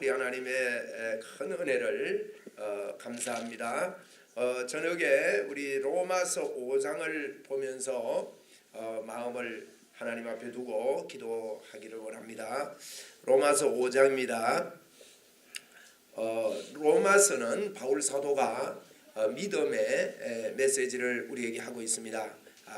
우리 하나님의 큰 은혜를 감사합니다. 저녁에 우리 로마서 5장을 보면서 마음을 하나님 앞에 두고 기도하기를 원합니다. 로마서 5장입니다. 로마서는 바울 사도가 믿음의 메시지를 우리에게 하고 있습니다.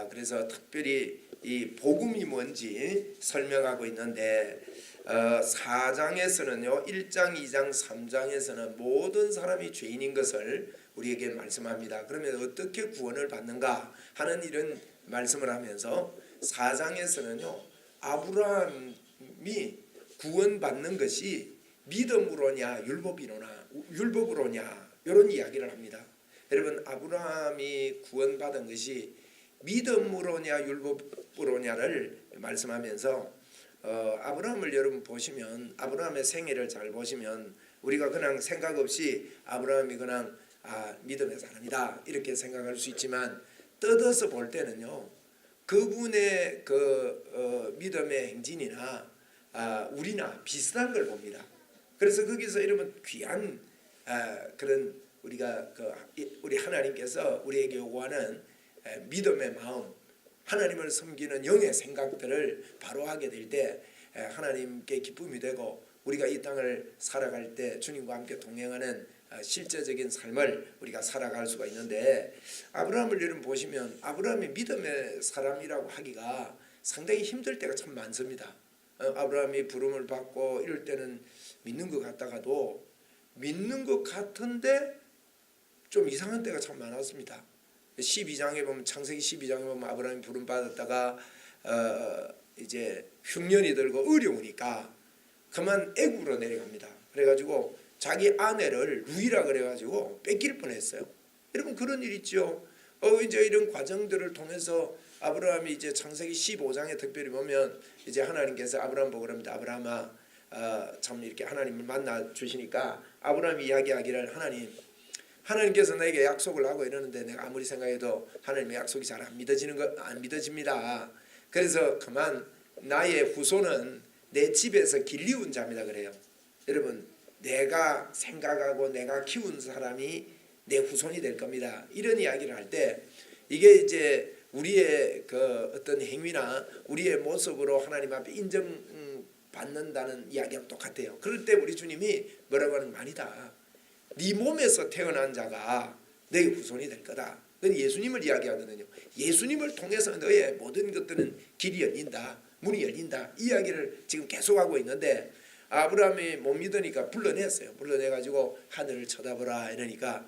그래서 특별히 이 복음이 뭔지 설명하고 있는데 4장에서는요 1장, 2장, 3장에서는 모든 사람이 죄인인 것을 우리에게 말씀합니다. 그러면 어떻게 구원을 받는가 하는 이런 말씀을 하면서 4장에서는요 아브라함이 구원받는 것이 믿음으로냐 율법으로냐 이런 이야기를 합니다. 여러분, 아브라함이 구원받은 것이 믿음으로냐 율법으로냐를 말씀하면서 아브라함을 여러분 보시면, 아브라함의 생애를 잘 보시면 우리가 그냥 생각 없이 아브라함이 그냥 믿음의 사람이다 이렇게 생각할 수 있지만, 뜯어서 볼 때는요 그분의 믿음의 행진이나 우리나 비슷한 걸 봅니다. 그래서 거기서 여러분 귀한 그런 우리 하나님께서 우리에게 요구하는 믿음의 마음, 하나님을 섬기는 영의 생각들을 바로 하게 될 때 하나님께 기쁨이 되고 우리가 이 땅을 살아갈 때 주님과 함께 동행하는 실제적인 삶을 우리가 살아갈 수가 있는데, 아브라함을 여러분 보시면 아브라함이 믿음의 사람이라고 하기가 상당히 힘들 때가 참 많습니다. 아브라함이 부름을 받고 이럴 때는 믿는 것 같다가도 믿는 것 같은데 좀 이상한 때가 참 많았습니다. 12장에 보면, 창세기 12장에 보면 아브라함이 부름 받았다가 이제 흉년이 들고 어려우니까 그만 애굽으로 내려갑니다. 그래가지고 자기 아내를 루이라 그래가지고 뺏길 뻔했어요. 여러분 그런 일 있죠. 이제 이런 과정들을 통해서 아브라함이 이제 창세기 15장에 특별히 보면 이제 하나님께서 아브라함 보고 그럽니다. 아브라함아, 참 이렇게 하나님을 만나 주시니까 아브라함이 이야기하기를, 하나님께서 내게 약속을 하고 이러는데 내가 아무리 생각해도 하나님의 약속이 잘 안 믿어집니다. 그래서 그만 나의 후손은 내 집에서 길리운 자입니다 그래요. 여러분, 내가 생각하고 내가 키운 사람이 내 후손이 될 겁니다. 이런 이야기를 할 때 이게 이제 우리의 어떤 행위나 우리의 모습으로 하나님 앞에 인정받는다는 이야기랑 똑같아요. 그럴 때 우리 주님이 뭐라고 하는 거 아니다. 네 몸에서 태어난 자가 너의 후손이 될 거다. 그건 예수님을 이야기하거든요. 예수님을 통해서 너의 모든 것들은 길이 열린다, 문이 열린다, 이 이야기를 지금 계속하고 있는데, 아브라함이 못 믿으니까 불러냈어요. 불러내가지고 하늘을 쳐다보라 이러니까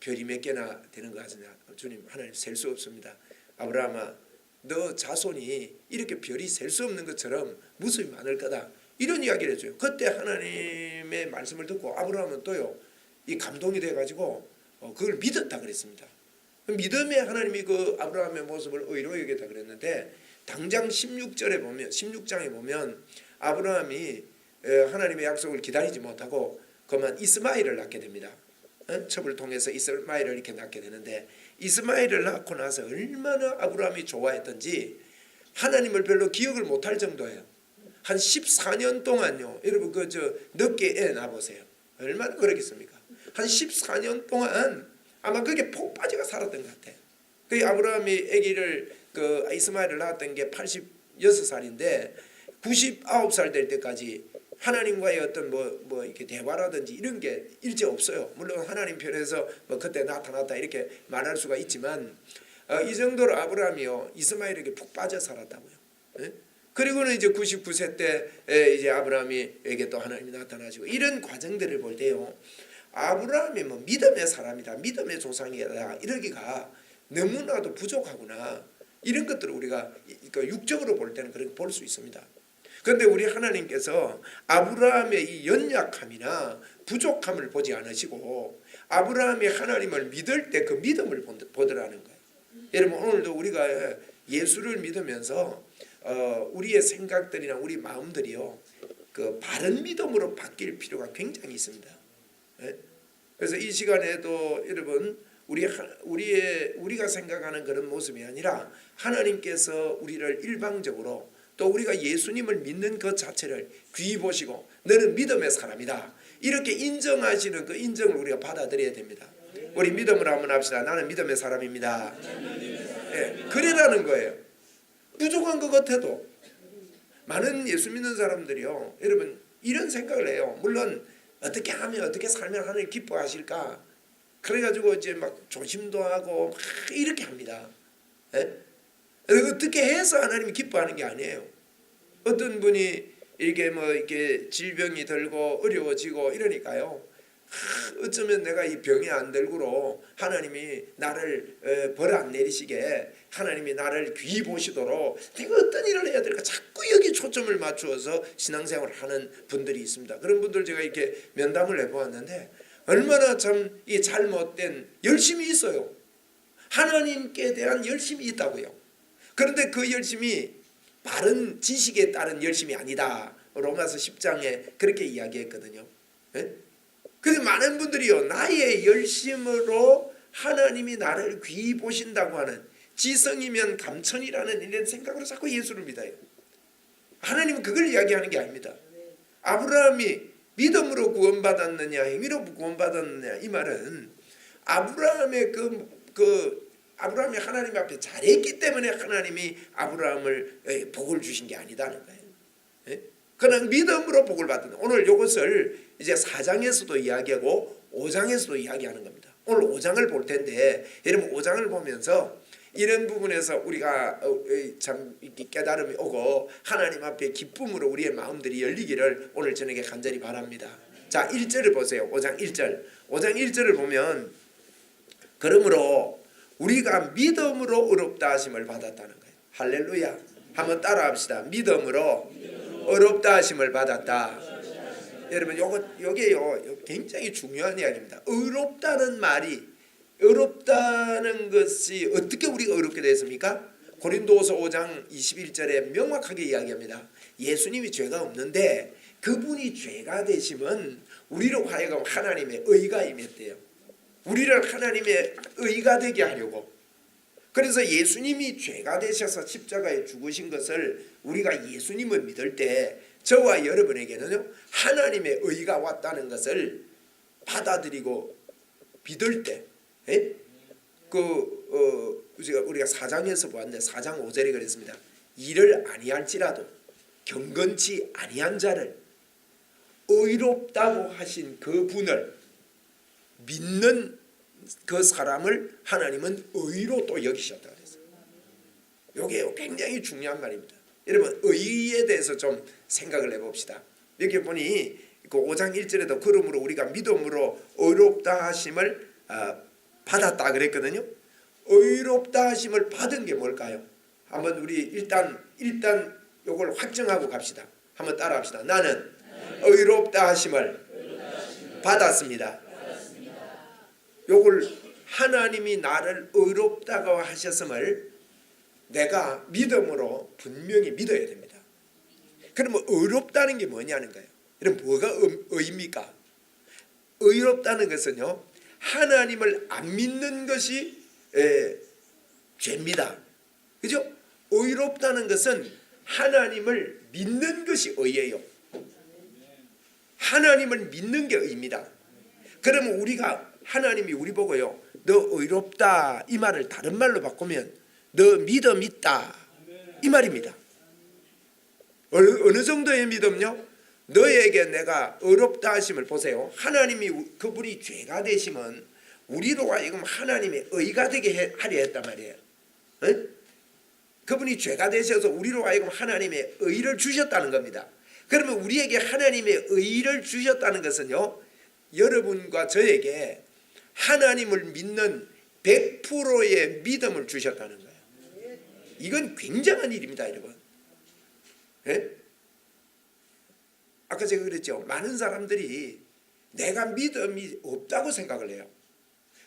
별이 몇 개나 되는 거 같으냐. 주님, 하나님 셀 수 없습니다. 아브라함아, 너 자손이 이렇게 별이 셀 수 없는 것처럼 무수히 많을 거다, 이런 이야기를 해줘요. 그때 하나님의 말씀을 듣고 아브라함은 또요 이 감동이 돼가지고 그걸 믿었다 그랬습니다. 믿음에 하나님이 그 아브라함의 모습을 의로 여겼다 그랬는데, 당장 16장에 보면 아브라함이 하나님의 약속을 기다리지 못하고 그만 이스마엘을 낳게 됩니다. 첩을 통해서 이스마엘을 이렇게 낳게 되는데, 이스마엘을 낳고 나서 얼마나 아브라함이 좋아했던지 하나님을 별로 기억을 못할 정도예요. 한 14년 동안요, 여러분 늦게 애 낳아보세요. 얼마나 그러겠습니까? 한 14년 동안 아마 그게 폭 빠져가 살았던 것 같아요. 그 아브라함이 아기를 이스마엘을 낳았던 게 86살인데 99살 될 때까지 하나님과의 어떤 뭐 이렇게 대화라든지 이런 게 일제 없어요. 물론 하나님 편에서 그때 나타났다 이렇게 말할 수가 있지만 이 정도로 아브라함이요 이스마엘에게 푹 빠져 살았다고요. 그리고는 이제 99세 때 이제 아브라함에게 또 하나님이 나타나시고, 이런 과정들을 볼 때요 아브라함이 믿음의 사람이다, 믿음의 조상이다 이러기가 너무나도 부족하구나, 이런 것들을 우리가 육적으로 볼 때는 그렇게 볼 수 있습니다. 그런데 우리 하나님께서 아브라함의 이 연약함이나 부족함을 보지 않으시고 아브라함이 하나님을 믿을 때 그 믿음을 보더라는 거예요. 여러분, 오늘도 우리가 예수를 믿으면서 우리의 생각들이나 우리 마음들이요 바른 믿음으로 바뀔 필요가 굉장히 있습니다. 그래서 이 시간에도 여러분 우리가 생각하는 그런 모습이 아니라 하나님께서 우리를 일방적으로 또 우리가 예수님을 믿는 것 자체를 귀히 보시고 너는 믿음의 사람이다 이렇게 인정하시는 그 인정을 우리가 받아들여야 됩니다. 우리 믿음으로 한번 합시다. 나는 믿음의 사람입니다. 예, 그래라는 거예요. 부족한 것 같아도 많은 예수 믿는 사람들이요, 여러분 이런 생각을 해요. 물론 어떻게 하면 어떻게 살면 하나님 기뻐하실까 그래가지고 이제 막 조심도 하고 막 이렇게 합니다. 예? 어떻게 해서 하나님이 기뻐하는 게 아니에요. 어떤 분이 이렇게 뭐 이렇게 질병이 들고 어려워지고 이러니까요, 어쩌면 내가 이 병이 안 들고로 하나님이 나를 벌 안 내리시게 하나님이 나를 귀히 보시도록 내가 어떤 일을 해야 될까 자꾸 여기 초점을 맞추어서 신앙생활을 하는 분들이 있습니다. 그런 분들 제가 이렇게 면담을 해보았는데 얼마나 참 이 잘못된 열심이 있어요. 하나님께 대한 열심이 있다고요. 그런데 그 열심이 바른 지식에 따른 열심이 아니다. 로마서 10장에 그렇게 이야기했거든요. 예? 그래서 많은 분들이요, 나의 열심으로 하나님이 나를 귀히 보신다고 하는 지성이면 감천이라는 이런 생각으로 자꾸 예수를 믿어요. 하나님은 그걸 이야기하는 게 아닙니다. 아브라함이 믿음으로 구원받았느냐 행위로 구원받았느냐 이 말은 아브라함의 아브라함이 하나님 앞에 잘했기 때문에 하나님이 아브라함을 복을 주신 게 아니다는 거예요. 예? 그냥 믿음으로 복을 받는, 오늘 이것을 이제 4장에서도 이야기하고 5장에서도 이야기하는 겁니다. 오늘 5장을 볼 텐데 여러분 5장을 보면서 이런 부분에서 우리가 참 깨달음이 오고 하나님 앞에 기쁨으로 우리의 마음들이 열리기를 오늘 저녁에 간절히 바랍니다. 자, 1절을 보세요. 5장 1절. 5장 1절을 보면 그러므로 우리가 믿음으로 의롭다 하심을 받았다는 거예요. 할렐루야. 한번 따라 합시다. 믿음으로 의롭다 하심을 받았다. 여러분 요게요 굉장히 중요한 이야기입니다. 의롭다는 말이, 의롭다는 것이 어떻게 우리가 의롭게 됐습니까? 고린도후서 5장 21절에 명확하게 이야기합니다. 예수님이 죄가 없는데 그분이 죄가 되시면 우리로 하여금 하나님의 의가 임했대요. 우리를 하나님의 의가 되게 하려고. 그래서 예수님이 죄가 되셔서 십자가에 죽으신 것을 우리가 예수님을 믿을 때 저와 여러분에게는요 하나님의 의가 왔다는 것을 받아들이고 믿을 때, 예? 우리가 4장에서 보았는데 4장 5절에 그랬습니다. 이를 아니할지라도 경건치 아니한 자를 의롭다고 하신 그 분을 믿는 그 사람을 하나님은 의로 또 여기셨다 그랬어요. 이게 굉장히 중요한 말입니다. 여러분 의에 대해서 좀 생각을 해봅시다. 여기 보니 그 5장 1절에도 그러므로 우리가 믿음으로 의롭다 하심을 받았다 그랬거든요. 의롭다 하심을 받은 게 뭘까요? 한번 우리 일단 이걸 확정하고 갑시다. 한번 따라합시다. 나는 의롭다 하심을 받았습니다. 요걸 하나님이 나를 의롭다고 하셨음을 내가 믿음으로 분명히 믿어야 됩니다. 그러면 의롭다는 게 뭐냐는 거예요. 여러분 뭐가 의입니까? 의롭다는 것은요 하나님을 안 믿는 것이 죄입니다. 그죠? 의롭다는 것은 하나님을 믿는 것이 의예요. 하나님을 믿는 게 의입니다. 그러면 우리가 하나님이 우리 보고요 너 의롭다 이 말을 다른 말로 바꾸면 너 믿음 있다 이 말입니다. 어느 정도의 믿음요? 너에게 내가 의롭다 하심을 보세요. 하나님이 그분이 죄가 되시면 우리로 하여금 하나님의 의가 되게 하려 했단 말이에요. 에? 그분이 죄가 되셔서 우리로 하여금 하나님의 의를 주셨다는 겁니다. 그러면 우리에게 하나님의 의를 주셨다는 것은요 여러분과 저에게 하나님을 믿는 100%의 믿음을 주셨다는 거예요. 이건 굉장한 일입니다, 여러분. 예? 아까 제가 그랬죠. 많은 사람들이 내가 믿음이 없다고 생각을 해요.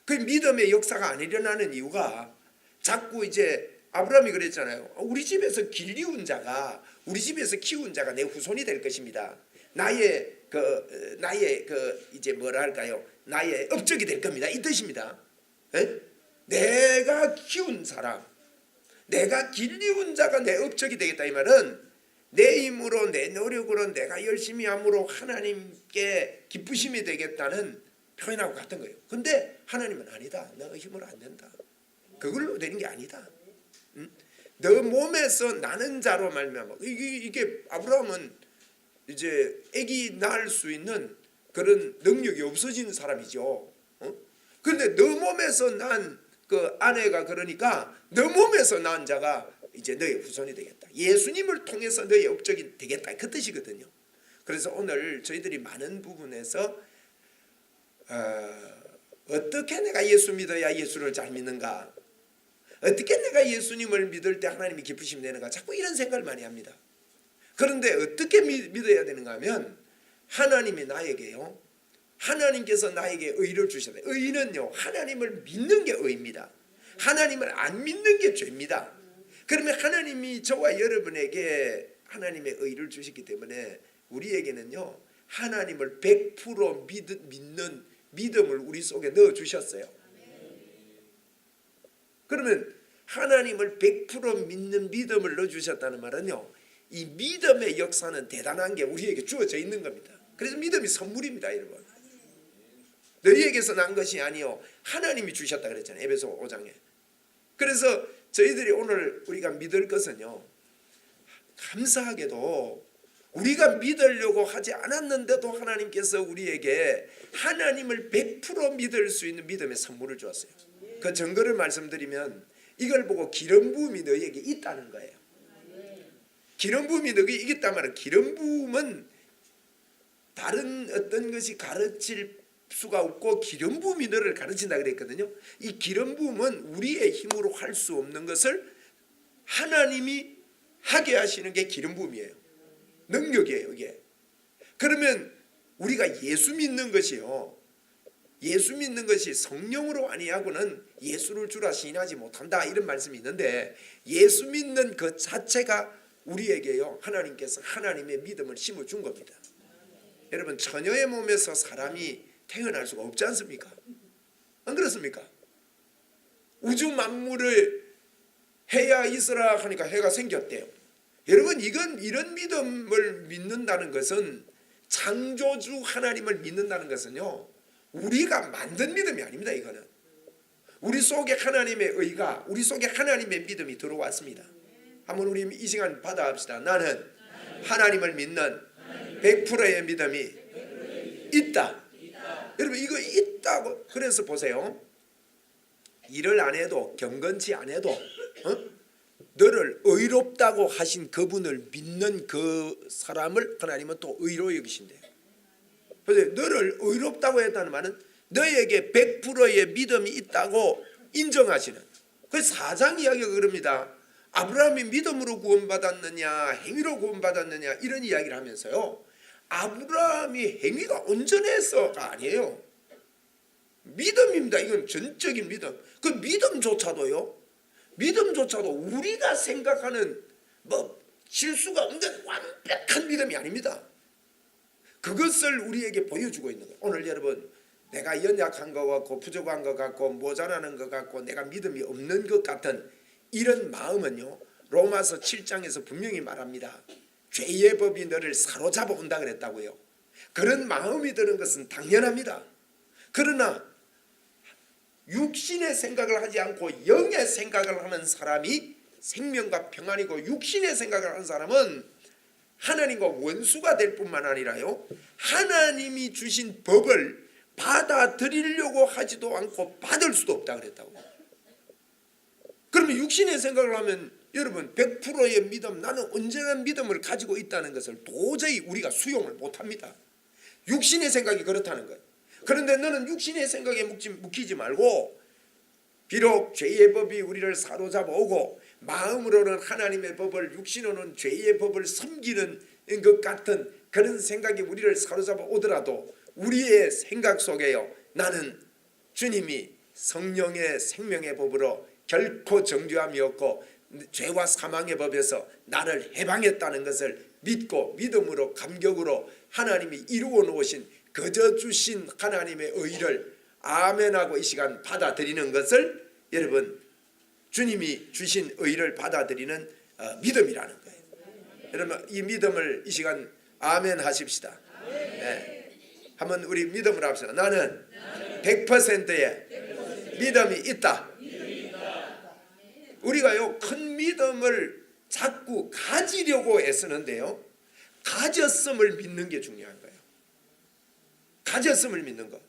그 믿음의 역사가 안 일어나는 이유가 자꾸 이제 아브라함이 그랬잖아요. 우리 집에서 길리운 자가, 우리 집에서 키운 자가 내 후손이 될 것입니다. 나의 이제 뭐랄까요? 나의 업적이 될 겁니다. 이 뜻입니다. 에? 내가 키운 사람, 내가 길리운 자가 내 업적이 되겠다 이 말은 내 힘으로 내 노력으로 내가 열심히 함으로 하나님께 기쁘심이 되겠다는 표현하고 같은 거예요. 근데 하나님은 아니다. 너의 힘으로 안 된다. 그걸로 되는 게 아니다. 너 몸에서 나는 자로 말미암아. 이게 아브라함은 이제 아기 낳을 수 있는 그런 능력이 없어진 사람이죠. 그런데 너 몸에서 난 그 아내가 그러니까 너 몸에서 난 자가 이제 너의 후손이 되겠다. 예수님을 통해서 너의 업적이 되겠다. 그 뜻이거든요. 그래서 오늘 저희들이 많은 부분에서 어떻게 내가 예수 믿어야 예수를 잘 믿는가? 어떻게 내가 예수님을 믿을 때 하나님이 기쁘심 내는가? 자꾸 이런 생각을 많이 합니다. 그런데 어떻게 믿어야 되는가 하면 하나님이 나에게요. 하나님께서 나에게 의를 주셨다. 의는요. 하나님을 믿는 게 의입니다. 하나님을 안 믿는 게 죄입니다. 그러면 하나님이 저와 여러분에게 하나님의 의를 주셨기 때문에 우리에게는요. 하나님을 100% 믿는 믿음을 우리 속에 넣어주셨어요. 그러면 하나님을 100% 믿는 믿음을 넣어주셨다는 말은요. 이 믿음의 역사는 대단한 게 우리에게 주어져 있는 겁니다. 그래서 믿음이 선물입니다. 여러분. 너희에게서 난 것이 아니요 하나님이 주셨다 그랬잖아요. 에베소 5장에. 그래서 저희들이 오늘 우리가 믿을 것은요. 감사하게도 우리가 믿으려고 하지 않았는데도 하나님께서 우리에게 하나님을 100% 믿을 수 있는 믿음의 선물을 주었어요. 그 증거를 말씀드리면 이걸 보고 기름 부음이 너희에게 있다는 거예요. 기름 부음이 너희에게 있단 말은 기름 부음은 다른 어떤 것이 가르칠 수가 없고 기름 부음이 너를 가르친다 그랬거든요. 이 기름 부음은 우리의 힘으로 할 수 없는 것을 하나님이 하게 하시는 게 기름 부음이에요. 능력이에요. 이게. 그러면 우리가 예수 믿는 것이요. 예수 믿는 것이 성령으로 아니하고는 예수를 주라 시인하지 못한다 이런 말씀이 있는데 예수 믿는 그 자체가 우리에게요. 하나님께서 하나님의 믿음을 심어준 겁니다. 여러분 처녀의 몸에서 사람이 태어날 수가 없지 않습니까? 안 그렇습니까? 우주 만물을 해야 있으라 하니까 해가 생겼대요. 여러분 이런 믿음을 믿는다는 것은 창조주 하나님을 믿는다는 것은요. 우리가 만든 믿음이 아닙니다. 이거는 우리 속에 하나님의 의가 우리 속에 하나님의 믿음이 들어왔습니다. 한번 우리 이 시간 받아합시다. 나는 하나님을 믿는 100%의 믿음이 있다. 여러분 이거 있다고. 그래서 보세요. 일을 안 해도 경건치 안 해도 너를 의롭다고 하신 그분을 믿는 그 사람을 하나님은 또 의로 여기신대요. 그래서 너를 의롭다고 했다는 말은 너에게 100%의 믿음이 있다고 인정하시는. 그래서 4장 이야기가 그럽니다. 아브라함이 믿음으로 구원받았느냐 행위로 구원받았느냐 이런 이야기를 하면서요. 아브라함이 행위가 온전해서가 아니에요. 믿음입니다. 이건 전적인 믿음. 그 믿음조차도요. 믿음조차도 우리가 생각하는 실수가 없는 완벽한 믿음이 아닙니다. 그것을 우리에게 보여주고 있는 거예요. 오늘 여러분 내가 연약한 것 같고 부족한 것 같고 모자라는 것 같고 내가 믿음이 없는 것 같은 이런 마음은요. 로마서 7장에서 분명히 말합니다. 죄의 법이 너를 사로잡아 온다 그랬다고요. 그런 마음이 드는 것은 당연합니다. 그러나 육신의 생각을 하지 않고 영의 생각을 하는 사람이 생명과 평안이고 육신의 생각을 하는 사람은 하나님과 원수가 될 뿐만 아니라요. 하나님이 주신 법을 받아들이려고 하지도 않고 받을 수도 없다 그랬다고. 그러면 육신의 생각을 하면 여러분 100%의 믿음 나는 온전한 믿음을 가지고 있다는 것을 도저히 우리가 수용을 못합니다. 육신의 생각이 그렇다는 거예요. 그런데 너는 육신의 생각에 묵히지 말고 비록 죄의 법이 우리를 사로잡아 오고 마음으로는 하나님의 법을 육신으로는 죄의 법을 섬기는 것 같은 그런 생각이 우리를 사로잡아 오더라도 우리의 생각 속에요. 나는 주님이 성령의 생명의 법으로 결코 정죄함이 없고 죄와 사망의 법에서 나를 해방했다는 것을 믿고 믿음으로 감격으로 하나님이 이루어 놓으신 거저 주신 하나님의 의를 아멘하고 이 시간 받아들이는 것을 여러분 주님이 주신 의를 받아들이는 믿음이라는 거예요. 여러분 이 믿음을 이 시간 아멘 하십시다. 네. 한번 우리 믿음을 합시다. 나는 100%의 믿음이 있다. 우리가요 큰 믿음을 자꾸 가지려고 애쓰는데요, 가졌음을 믿는 게 중요한 거예요. 가졌음을 믿는 거.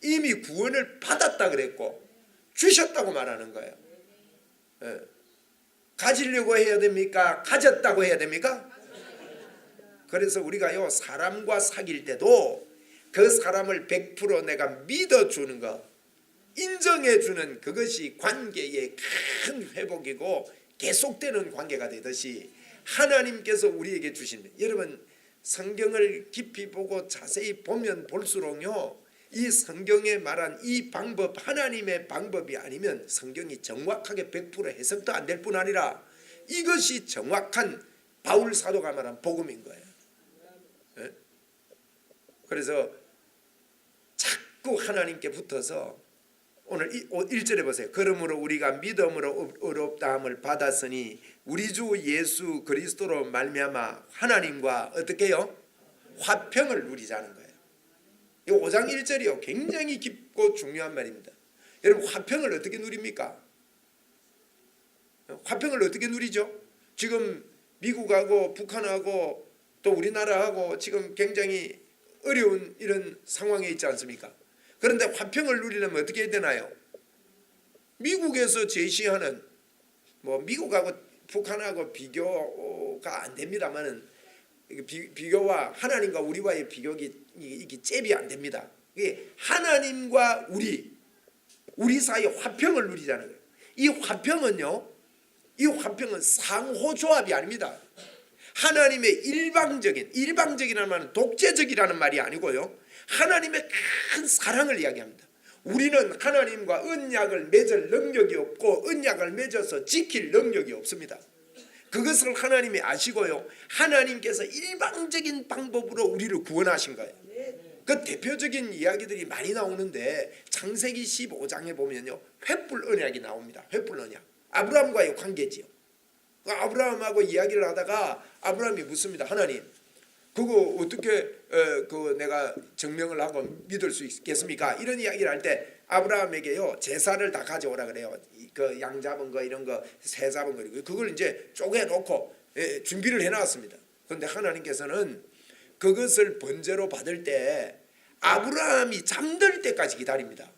이미 구원을 받았다 그랬고 주셨다고 말하는 거예요. 예. 가지려고 해야 됩니까? 가졌다고 해야 됩니까? 그래서 우리가요 사람과 사귈 때도 그 사람을 100% 내가 믿어주는 거, 인정해주는 그것이 관계의 큰 회복이고 계속되는 관계가 되듯이 하나님께서 우리에게 주신, 여러분 성경을 깊이 보고 자세히 보면 볼수록요 이 성경에 말한 이 방법, 하나님의 방법이 아니면 성경이 정확하게 100% 해석도 안 될 뿐 아니라 이것이 정확한 바울 사도가 말한 복음인 거예요. 네? 그래서 자꾸 하나님께 붙어서 오늘 1절에 보세요. 그러므로 우리가 믿음으로 의롭다함을 받았으니 우리 주 예수 그리스도로 말미암아 하나님과 어떻게 해요? 화평을 누리자는 거예요. 이 5장 1절이요 굉장히 깊고 중요한 말입니다. 여러분 화평을 어떻게 누립니까? 화평을 어떻게 누리죠? 지금 미국하고 북한하고 또 우리나라하고 지금 굉장히 어려운 이런 상황에 있지 않습니까? 그런데 화평을 누리려면 어떻게 해야 되나요? 미국에서 제시하는 뭐 미국하고 북한하고 비교가 안 됩니다만은 비교와 하나님과 우리와의 비교가 이게 잽이 안 됩니다. 이게 하나님과 우리 사이에 화평을 누리자는 거예요. 이 화평은요, 이 화평은 상호조합이 아닙니다. 하나님의 일방적이라는 말은 독재적이라는 말이 아니고요, 하나님의 큰 사랑을 이야기합니다. 우리는 하나님과 언약을 맺을 능력이 없고 언약을 맺어서 지킬 능력이 없습니다. 그것을 하나님이 아시고요, 하나님께서 일방적인 방법으로 우리를 구원하신 거예요. 그 대표적인 이야기들이 많이 나오는데 창세기 15장에 보면요 횃불 언약이 나옵니다. 횃불 언약, 아브라함과의 관계지요. 아브라함하고 이야기를 하다가 아브라함이 묻습니다. 하나님, 그거 어떻게 내가 증명을 하고 믿을 수 있겠습니까? 이런 이야기를 할 때 아브라함에게요 제사를 다 가져오라 그래요. 그 양 잡은 거 이런 거 새 잡은 거 그걸 이제 쪼개놓고 준비를 해놨습니다. 그런데 하나님께서는 그것을 번제로 받을 때 아브라함이 잠들 때까지 기다립니다.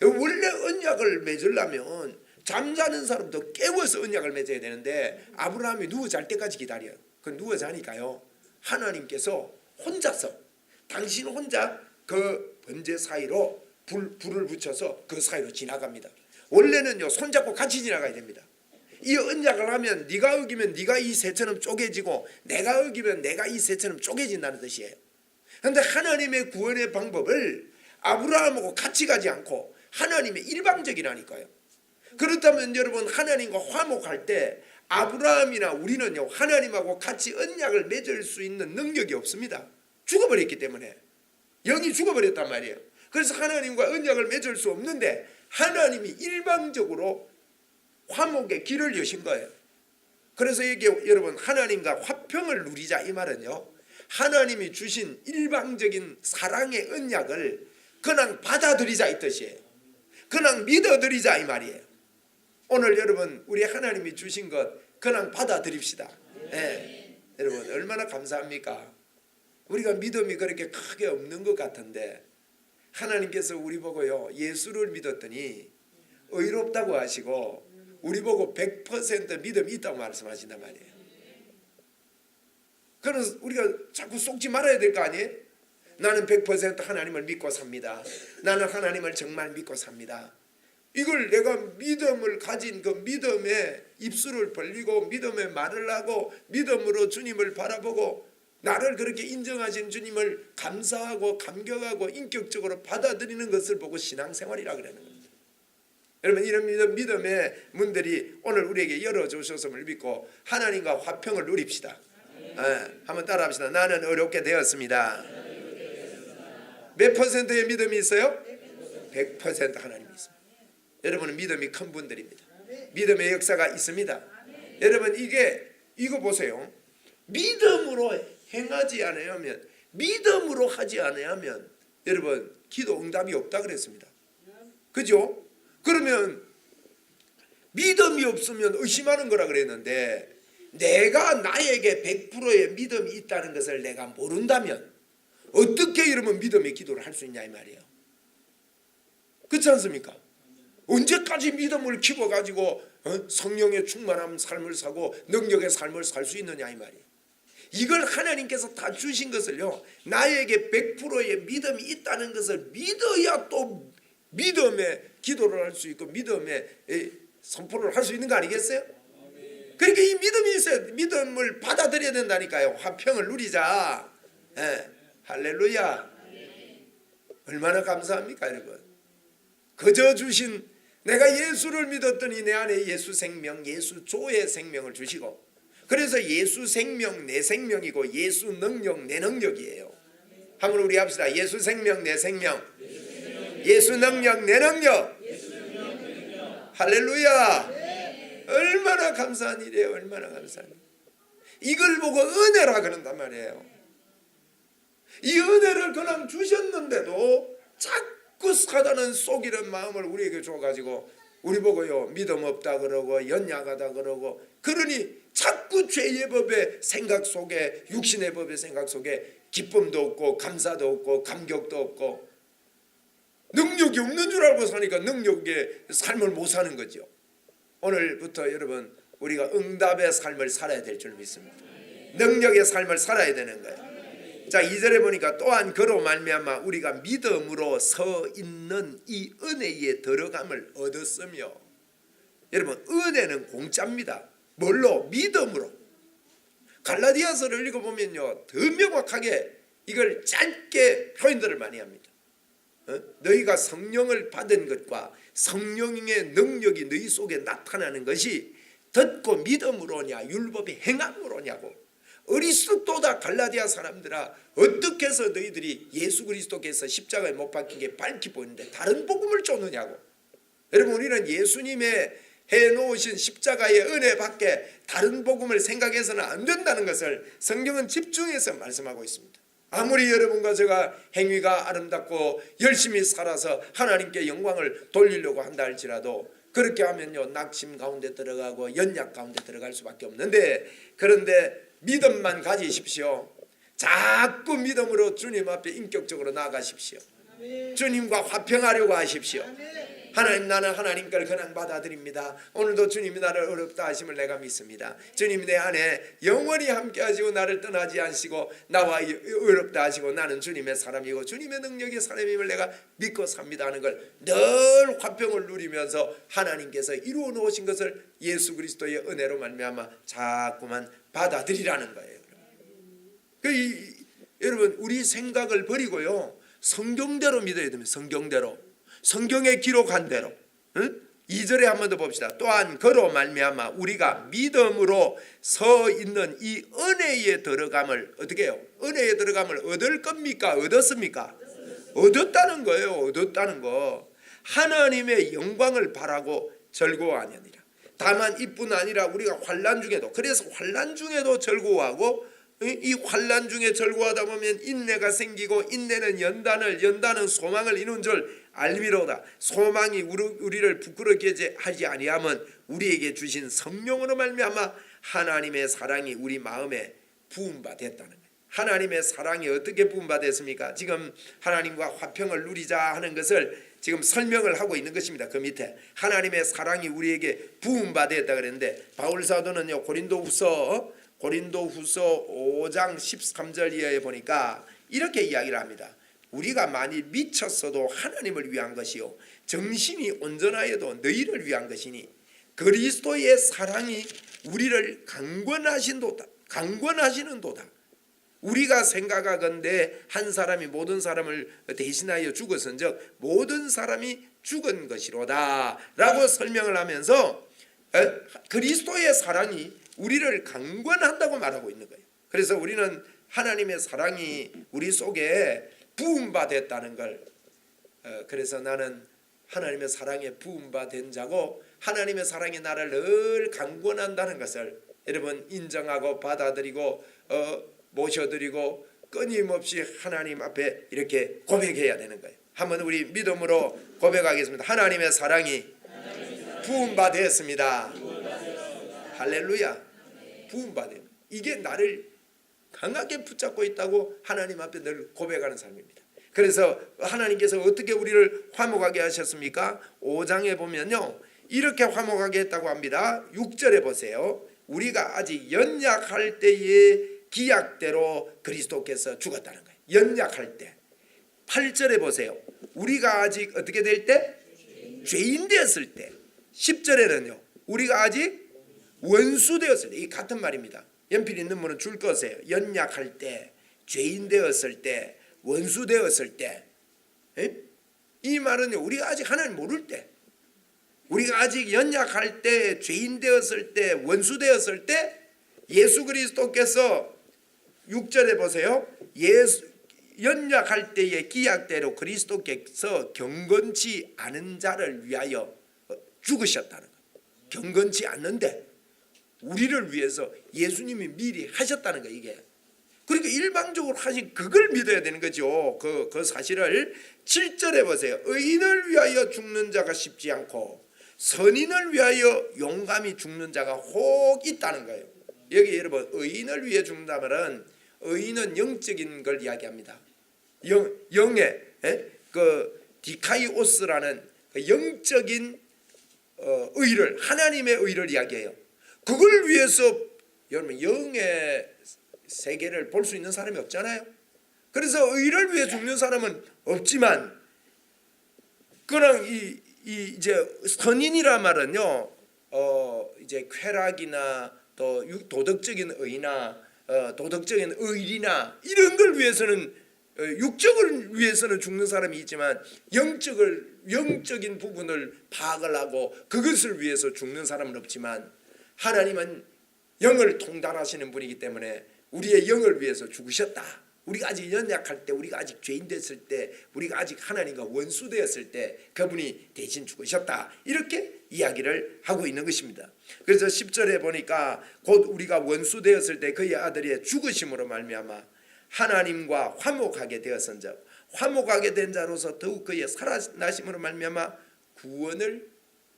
원래 언약을 맺으려면 잠자는 사람도 깨워서 언약을 맺어야 되는데 아브라함이 누워 잘 때까지 기다려요. 그 누워 자니까요 하나님께서 혼자서 당신 혼자 그 번제 사이로 불을 붙여서 그 사이로 지나갑니다. 원래는요 손잡고 같이 지나가야 됩니다. 이 언약을 하면 네가 어기면 네가 이 새처럼 쪼개지고 내가 어기면 내가 이 새처럼 쪼개진다는 뜻이에요. 그런데 하나님의 구원의 방법을 아브라함하고 같이 가지 않고 하나님의 일방적이라니까요. 그렇다면 여러분 하나님과 화목할 때 아브라함이나 우리는요 하나님하고 같이 언약을 맺을 수 있는 능력이 없습니다. 죽어버렸기 때문에 영이 죽어버렸단 말이에요. 그래서 하나님과 언약을 맺을 수 없는데 하나님이 일방적으로 화목의 길을 여신 거예요. 그래서 이게 여러분 하나님과 화평을 누리자 이 말은요 하나님이 주신 일방적인 사랑의 언약을 그냥 받아들이자 이 뜻이에요. 그냥 믿어들이자 이 말이에요. 오늘 여러분 우리 하나님이 주신 것 그냥 받아들입시다. 네. 여러분 얼마나 감사합니까? 우리가 믿음이 그렇게 크게 없는 것 같은데 하나님께서 우리 보고요 예수를 믿었더니 의롭다고 하시고 우리 보고 100% 믿음이 있다고 말씀하신단 말이에요. 그래서 우리가 자꾸 속지 말아야 될 거 아니에요? 나는 100% 하나님을 믿고 삽니다. 나는 하나님을 정말 믿고 삽니다. 이걸 내가 믿음을 가진 그 믿음에 입술을 벌리고 믿음의 말을 하고 믿음으로 주님을 바라보고 나를 그렇게 인정하신 주님을 감사하고 감격하고 인격적으로 받아들이는 것을 보고 신앙생활이라 그러는 겁니다. 여러분 이런 믿음의 문들이 오늘 우리에게 열어주셨음을 믿고 하나님과 화평을 누립시다. 한번 따라합시다. 나는 어렵게 되었습니다. 몇 퍼센트의 믿음이 있어요? 100% 하나님이 있습니다. 여러분은 믿음이 큰 분들입니다. 믿음의 역사가 있습니다. 여러분 이게 이거 보세요. 믿음으로 행하지 않으면, 믿음으로 하지 않으면 여러분 기도 응답이 없다 그랬습니다. 그죠? 그러면 믿음이 없으면 의심하는 거라 그랬는데, 내가 나에게 100%의 믿음이 있다는 것을 내가 모른다면 어떻게 여러분 믿음의 기도를 할 수 있냐 이 말이에요. 그렇지 않습니까? 언제까지 믿음을 키워가지고 성령의 충만한 삶을 사고 능력의 삶을 살 수 있느냐 이 말이에요. 이걸 하나님께서 다 주신 것을요, 나에게 100%의 믿음이 있다는 것을 믿어야 또 믿음의 기도를 할 수 있고 믿음의 선포를 할 수 있는 거 아니겠어요? 그러니까 이 믿음이 있어야 믿음을 받아들여야 된다니까요. 화평을 누리자. 할렐루야. 얼마나 감사합니까 여러분. 그저 주신, 내가 예수를 믿었더니 내 안에 예수 생명, 예수 조의 생명을 주시고, 그래서 예수 생명 내 생명이고 예수 능력 내 능력이에요. 한번 우리 합시다. 예수 생명 내 생명, 예수 능력 내 능력. 할렐루야. 얼마나 감사한 일이에요. 얼마나 감사한 일. 이걸 보고 은혜라 그런단 말이에요. 이 은혜를 그냥 주셨는데도 자꾸 사단은 속이는 마음을 우리에게 줘가지고 우리 보고요 믿음 없다 그러고 연약하다 그러고, 그러니 자꾸 죄의 법의 생각 속에, 육신의 법의 생각 속에 기쁨도 없고 감사도 없고 감격도 없고 능력이 없는 줄 알고 사니까 능력의 삶을 못 사는 거죠. 오늘부터 여러분 우리가 응답의 삶을 살아야 될 줄 믿습니다. 능력의 삶을 살아야 되는 거예요. 자, 2절에 보니까 또한 그로 말미암아 우리가 믿음으로 서 있는 이 은혜에 들어감을 얻었으며, 여러분 은혜는 공짜입니다. 뭘로? 믿음으로. 갈라디아서를 읽어보면요 더 명확하게 이걸 짧게 표현들을 많이 합니다. 너희가 성령을 받은 것과 성령의 능력이 너희 속에 나타나는 것이 듣고 믿음으로냐 율법의 행함으로냐고. 어리석도다 갈라디아 사람들아, 어떻게 해서 너희들이 예수 그리스도께서 십자가에 못 박힌 게 밝히 보이는데 다른 복음을 쫓느냐고. 여러분 우리는 예수님의 해놓으신 십자가의 은혜 밖에 다른 복음을 생각해서는 안 된다는 것을 성경은 집중해서 말씀하고 있습니다. 아무리 여러분과 제가 행위가 아름답고 열심히 살아서 하나님께 영광을 돌리려고 한다 할지라도 그렇게 하면요 낙심 가운데 들어가고 연약 가운데 들어갈 수밖에 없는데, 그런데 믿음만 가지십시오. 자꾸 믿음으로 주님 앞에 인격적으로 나아가십시오. 주님과 화평하려고 하십시오. 하나님, 나는 하나님 걸 그냥 받아들입니다. 오늘도 주님이 나를 어렵다 하심을 내가 믿습니다. 주님이 내 안에 영원히 함께 하시고 나를 떠나지 않으시고 나와 어렵다 하시고 나는 주님의 사람이고 주님의 능력의 사람임을 내가 믿고 삽니다 하는 걸 늘 화평을 누리면서 하나님께서 이루어 놓으신 것을 예수 그리스도의 은혜로 말미암아 자꾸만 받아들이라는 거예요. 여러분 우리 생각을 버리고요 성경대로 믿어야 됩니다. 성경대로, 성경에 기록한 대로. 2절에 한 번 더 봅시다. 또한 그로 말미암아 우리가 믿음으로 서 있는 이 은혜에 들어감을 어떻게 해요? 은혜에 들어감을 얻을 겁니까? 얻었습니까? 얻었다는 거예요. 얻었다는 거. 하나님의 영광을 바라고 즐거워하느니라. 다만 이뿐 아니라 우리가 환난 중에도, 그래서 환난 중에도 즐거워하고, 이 환난 중에 즐거워하다 보면 인내가 생기고 인내는 연단을, 연단은 소망을 이룬 줄 알미로다. 소망이 우리를 부끄럽게 하지 아니하면 우리에게 주신 성령으로 말미암아 하나님의 사랑이 우리 마음에 부음바 됐다는 거예요. 하나님의 사랑이 어떻게 부음바 됐습니까? 지금 하나님과 화평을 누리자 하는 것을 지금 설명을 하고 있는 것입니다. 그 밑에 하나님의 사랑이 우리에게 부음바 됐다 그랬는데, 바울 사도는요 고린도후서 5장 13절 이하에 보니까 이렇게 이야기를 합니다. 우리가 만일 미쳤어도 하나님을 위한 것이요 정신이 온전하여도 너희를 위한 것이니 그리스도의 사랑이 우리를 강권하시는도다. 우리가 생각하건대 한 사람이 모든 사람을 대신하여 죽었은즉 모든 사람이 죽은 것이로다 라고 설명을 하면서 그리스도의 사랑이 우리를 강권한다고 말하고 있는 거예요. 그래서 우리는 하나님의 사랑이 우리 속에 부음받았다는 걸, 그래서 나는 하나님의 사랑에 부음받은 자고 하나님의 사랑이 나를 늘 강권한다는 것을 여러분 인정하고 받아들이고 모셔드리고 끊임없이 하나님 앞에 이렇게 고백해야 되는 거예요. 한번 우리 믿음으로 고백하겠습니다. 하나님의 사랑이 부음받았습니다. 할렐루야. 부음받아요. 이게 나를 강하게 붙잡고 있다고 하나님 앞에 늘 고백하는 삶입니다. 그래서 하나님께서 어떻게 우리를 화목하게 하셨습니까? 5장에 보면요 이렇게 화목하게 했다고 합니다. 6절에 보세요. 우리가 아직 연약할 때의 기약대로 그리스도께서 죽었다는 거예요. 연약할 때. 8절에 보세요. 우리가 아직 어떻게 될 때? 죄인 되었을 때. 10절에는요 우리가 아직 원수 되었을 때. 이 같은 말입니다. 연필 있는 분은 줄 거세요. 연약할 때, 죄인 되었을 때, 원수 되었을 때. 이 말은요 우리가 아직 하나님 모를 때, 우리가 아직 연약할 때, 죄인 되었을 때, 원수 되었을 때 예수 그리스도께서 6절에 보세요. 연약할 때의 기약대로 그리스도께서 경건치 않은 자를 위하여 죽으셨다는 거예요. 경건치 않는데 우리를 위해서 예수님이 미리 하셨다는 거예요. 이게 그러니까 일방적으로 하신 그걸 믿어야 되는 거죠. 그 사실을 7절에 보세요. 의인을 위하여 죽는 자가 쉽지 않고 선인을 위하여 용감히 죽는 자가 혹 있다는 거예요. 여기 여러분 의인을 위해 죽는다면 의인은 영적인 걸 이야기합니다. 영의 그 디카이오스라는 그 영적인 의를, 하나님의 의를 이야기해요. 그걸 위해서 여러분 영의 세계를 볼 수 있는 사람이 없잖아요. 그래서 의를 위해 죽는 사람은 없지만 그냥 이제 선인이라 말은요 이제 쾌락이나 또 도덕적인 의나 도덕적인 의리나 이런 걸 위해서는 육적을 위해서는 죽는 사람이 있지만 영적인 부분을 파악을 하고 그것을 위해서 죽는 사람은 없지만 하나님은 영을 통달하시는 분이기 때문에 우리의 영을 위해서 죽으셨다. 우리가 아직 연약할 때, 우리가 아직 죄인 됐을 때, 우리가 아직 하나님과 원수 되었을 때 그분이 대신 죽으셨다. 이렇게 이야기를 하고 있는 것입니다. 그래서 10절에 보니까 곧 우리가 원수 되었을 때 그의 아들의 죽으심으로 말미암아 하나님과 화목하게 되었은즉 화목하게 된 자로서 더욱 그의 살아나심으로 말미암아 구원을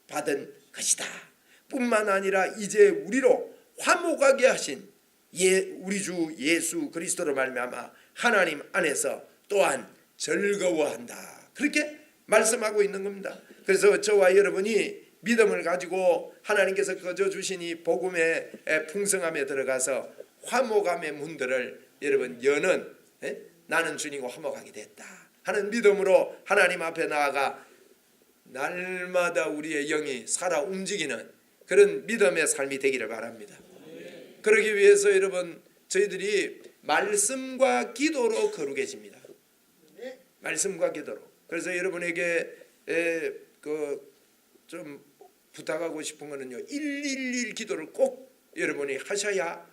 받은 것이다. 뿐만 아니라 이제 우리로 화목하게 하신 우리 주 예수 그리스도로 말미암아 하나님 안에서 또한 즐거워한다. 그렇게 말씀하고 있는 겁니다. 그래서 저와 여러분이 믿음을 가지고 하나님께서 거저 주신 이 복음의 풍성함에 들어가서 화목함의 문들을 여러분 여는 나는 주님과 화목하게 됐다 하는 믿음으로 하나님 앞에 나아가 날마다 우리의 영이 살아 움직이는 그런 믿음의 삶이 되기를 바랍니다. 그러기 위해서 여러분 저희들이 말씀과 기도로 거룩해집니다. 말씀과 기도로. 그래서 여러분에게 좀 부탁하고 싶은 거는요 111 기도를 꼭 여러분이 하셔야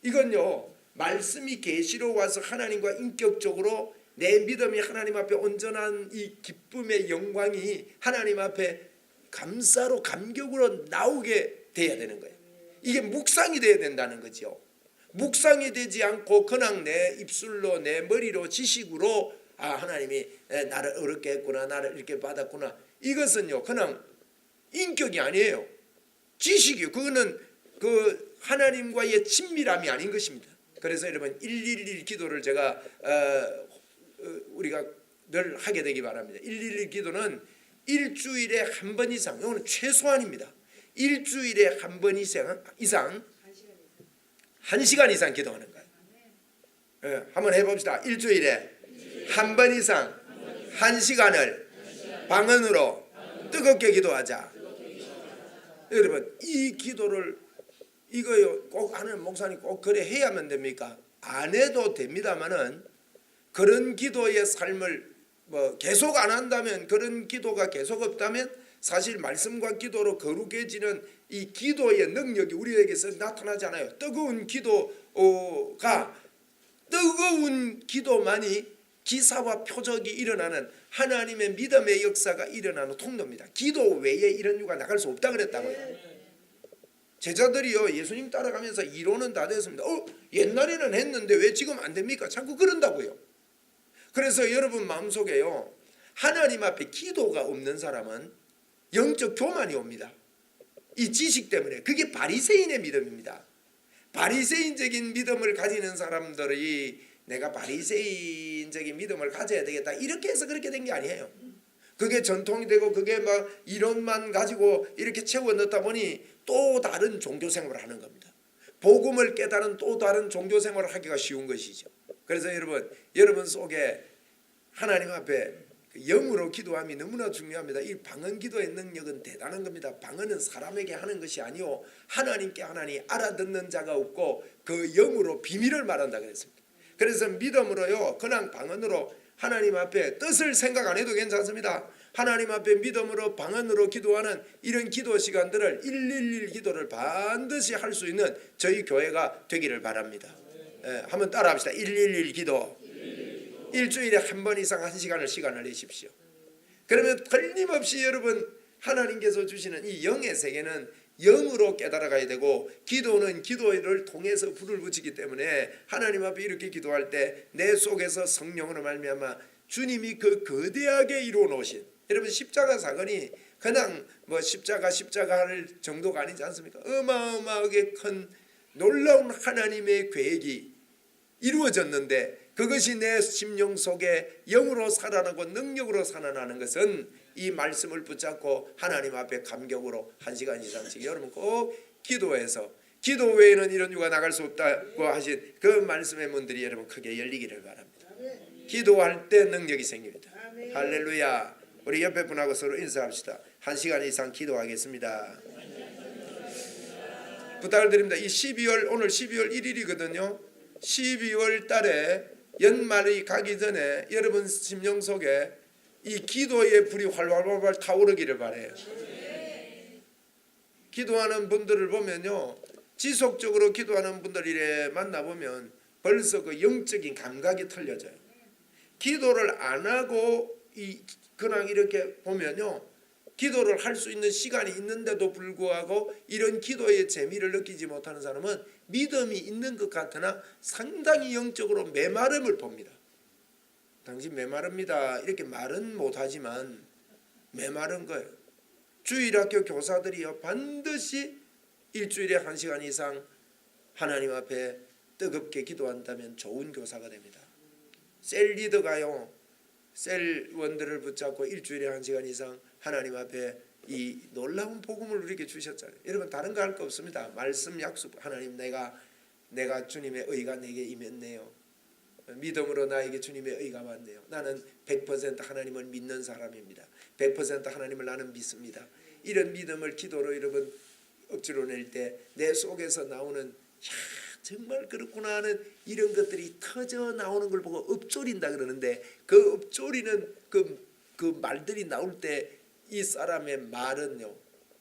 이건요 말씀이 계시로 와서 하나님과 인격적으로 내 믿음이 하나님 앞에 온전한 이 기쁨의 영광이 하나님 앞에 감사로 감격으로 나오게 돼야 되는 거예요. 이게 묵상이 돼야 된다는 거죠. 묵상이 되지 않고 그냥 내 입술로 내 머리로 지식으로 하나님이 나를 어렵게 했구나 나를 이렇게 받았구나 이것은요 그냥 인격이 아니에요. 지식이요. 그거는 그 하나님과의 친밀함이 아닌 것입니다. 그래서 여러분 111 기도를 제가 우리가 늘 하게 되기 바랍니다. 111 기도는 일주일에 한 번 이상, 이거는 최소한입니다. 일주일에 한 번 이상 1시간 이상 기도하는 거예요. 한번 해봅시다. 일주일에 한 번 이상 1시간을 방언으로 뜨겁게 기도하자. 여러분 이 기도를 이거요 꼭 하는 목사님 꼭 그래 해야만 됩니까? 안 해도 됩니다만은 그런 기도의 삶을 계속 안 한다면 그런 기도가 계속 없다면 사실 말씀과 기도로 거룩해지는 이 기도의 능력이 우리에게서 나타나지 않아요. 뜨거운 기도만이 기사와 표적이 일어나는 하나님의 믿음의 역사가 일어나는 통로입니다. 기도 외에 이런 유가 나갈 수 없다 그랬다고요. 제자들이요 예수님 따라가면서 이론은 다 됐습니다. 옛날에는 했는데 왜 지금 안 됩니까? 자꾸 그런다고요. 그래서 여러분 마음속에요 하나님 앞에 기도가 없는 사람은 영적 교만이 옵니다. 이 지식 때문에. 그게 바리새인의 믿음입니다. 바리새인적인 믿음을 가지는 사람들이 내가 바리새인적인 믿음을 가져야 되겠다 이렇게 해서 그렇게 된 게 아니에요. 그게 전통이 되고 그게 막 이론만 가지고 이렇게 채워 넣다 보니 또 다른 종교 생활을 하는 겁니다. 복음을 깨달은 또 다른 종교 생활을 하기가 쉬운 것이죠. 그래서 여러분 속에 하나님 앞에 영으로 기도함이 너무나 중요합니다. 이 방언 기도의 능력은 대단한 겁니다. 방언은 사람에게 하는 것이 아니요 하나님께 하나니 알아듣는 자가 없고 그 영으로 비밀을 말한다 그랬습니다. 그래서 믿음으로요 그냥 방언으로 하나님 앞에 뜻을 생각 안 해도 괜찮습니다. 하나님 앞에 믿음으로 방언으로 기도하는 이런 기도 시간들을 111 기도를 반드시 할 수 있는 저희 교회가 되기를 바랍니다. 한번 따라합시다. 111 기도. 일주일에 한 번 이상 1시간을 내십시오. 그러면 틀림없이 여러분 하나님께서 주시는 이 영의 세계는 영으로 깨달아가야 되고 기도는 기도를 통해서 불을 붙이기 때문에 하나님 앞에 이렇게 기도할 때 내 속에서 성령으로 말미암아 주님이 그 거대하게 이루어 놓으신 여러분 십자가 사건이 그냥 뭐 십자가 할 정도가 아니지 않습니까? 어마어마하게 큰 놀라운 하나님의 계획이 이루어졌는데 그것이 내 심령 속에 영으로 살아나고 능력으로 살아나는 것은 이 말씀을 붙잡고 하나님 앞에 감격으로 1시간 이상씩 여러분 꼭 기도해서 기도 외에는 이런 유가 나갈 수 없다고 하신 그 말씀의 문들이 여러분 크게 열리기를 바랍니다. 기도할 때 능력이 생깁니다. 할렐루야. 우리 옆에 분하고 서로 인사합시다. 1시간 이상 기도하겠습니다. 부탁을 드립니다. 이 12월 오늘 12월 1일이거든요. 12월 달에 연말이 가기 전에 여러분 심령 속에 이 기도의 불이 활활 타오르기를 바라요. 기도하는 분들을 보면요 지속적으로 기도하는 분들이래 만나보면 벌써 그 영적인 감각이 틀려져요. 기도를 안 하고 그냥 이렇게 보면요 기도를 할 수 있는 시간이 있는데도 불구하고 이런 기도의 재미를 느끼지 못하는 사람은 믿음이 있는 것 같으나 상당히 영적으로 메마름을 봅니다. 당신 메마릅니다 이렇게 말은 못하지만 메마른 거예요. 주일학교 교사들이요 반드시 일주일에 1시간 이상 하나님 앞에 뜨겁게 기도한다면 좋은 교사가 됩니다. 셀 리더가요 셀원들을 붙잡고 일주일에 1시간 이상 하나님 앞에 이 놀라운 복음을 우리에게 주셨잖아요. 여러분 다른 거 할 거 없습니다. 말씀 약속 하나님 내가 주님의 의가 내게 임했네요. 믿음으로 나에게 주님의 의가 왔네요. 나는 100% 하나님을 믿는 사람입니다. 100% 하나님을 나는 믿습니다. 이런 믿음을 기도로 여러분 억지로 낼 때 내 속에서 나오는 정말 그렇구나 하는 이런 것들이 터져 나오는 걸 보고 읊조린다 그러는데 그 읊조리는 그 말들이 나올 때 이 사람의 말은요